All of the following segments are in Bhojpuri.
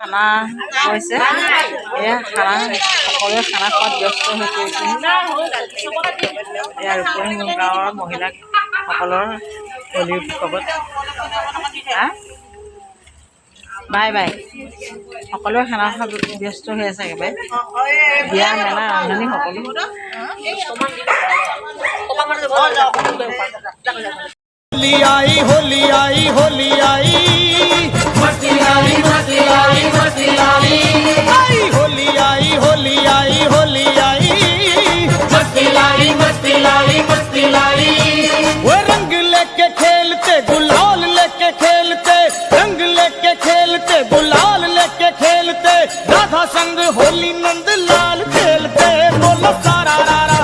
খানা হৈছে এয়া খানা সকলোৱে খানা খোৱাত ব্যস্ত হৈ পৰিছে। ইয়াৰ উপৰি মোৰ গাঁৱৰ মহিলাসকলৰ হোলী উৎসৱত বাই বাই সকলোৱে খানা খোৱাত ব্যস্ত হৈ আছে। একেবাৰে বিয়া মেলা ৰান্ধনি সকলো होली आई होली आई होली आई मस्ती आई मस्ती आई मस्ती आई होली आई होली आई होली आई मस्ती लाई मस्ती लाई मस्ती लाई। वो रंग लेके खेलते गुलाल लेके खेलते रंग लेके खेलते गुलाल लेके खेलते राधा संग होली नंद लाल खेलते बोलो सारा रारा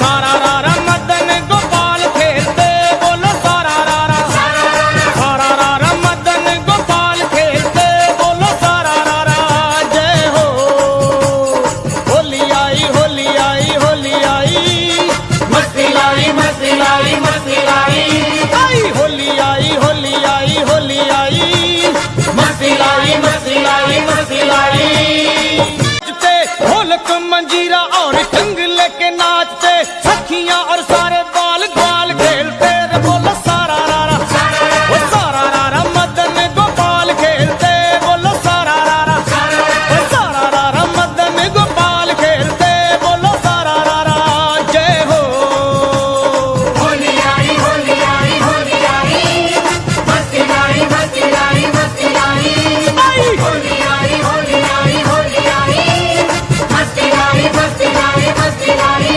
सारा रारा मदन गोपाल खेलते बोलो सारा रारा मदन गोपाल खेलते बोलो सारा रारा जय हो। होली आई होली आई होली आई मस्ती लाई मस्ती लाई मस्ती लाई होली आई होली आई होली आई मस्ती लाई मस्ती लाई मस्ती लाई। ढोलक मंजीरा और टंग लेके नाचते सखियां और सारे बाल ग्वाल खेलते बोलो सारा रारा वो सारा रारा मदन गोपाल खेलते बोलो सारा रारा वो सारा रारा मदन गोपाल खेलते बोलो सारा रारा जय हो। होली आई होली आई होली आई मस्ती लाई मस्ती लाई मस्ती लाई होली आई होली आई होली आई मस्ती लाई मस्ती लाई मस्ती लाई।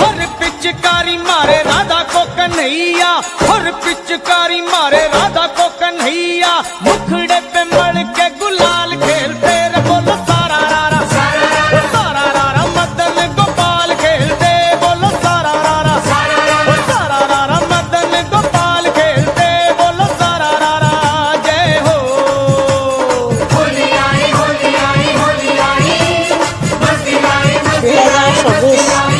हर पिचकारी मारे राधा को कन्हैया हर पिचकारी मारे राधा को कन्हैया मुखड़े पे मड़ के गुलाल खेलते बोलो सारा रारा वो सारा रारा मदन गोपाल खेलते बोलो सारा रारा वो सारा रारा मदन गोपाल खेलते बोलो सारा रारा जय हो। होली आई होली आई होली आई मस्ती लाई मस्ती लाई मस्ती लाई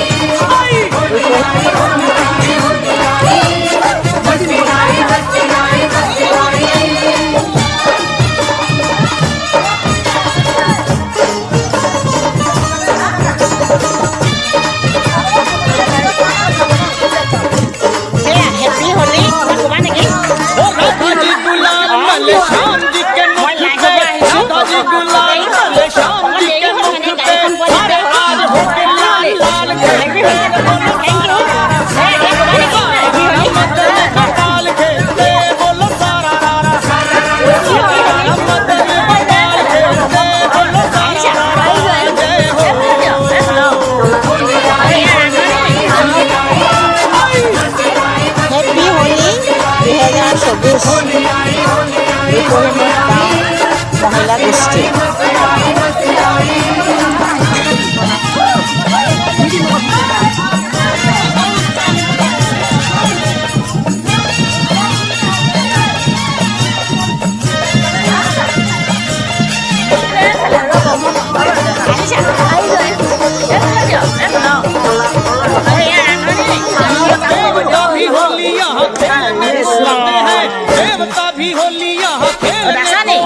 श्याम जी के मुख पे राधा जी गुलाल मले श्याम जी के मुख पे सारे आज हो के लाल लाल खेलते मदन गोपाल खेलते बोलो सारा रारा मदन गोपाल खेलते बोलो सारा रारा जय हो। হেপী হোলী 2024 মহিলা গোষ্ঠী देवता भी होली यहाँ खेलने आते हैं देवता भी होली यहाँ खेलने आते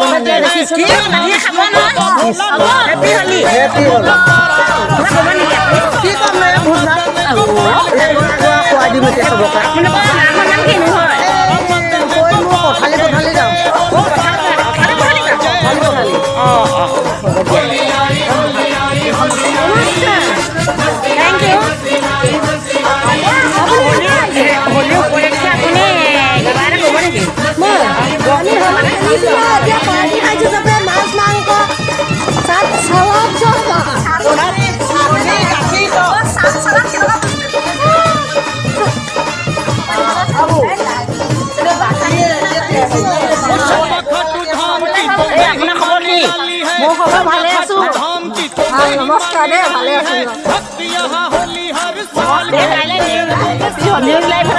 ভালে আছো। নমস্কাৰ দে, ভালে আছো। गोपाल কাইলৈ নিউজ লাইভ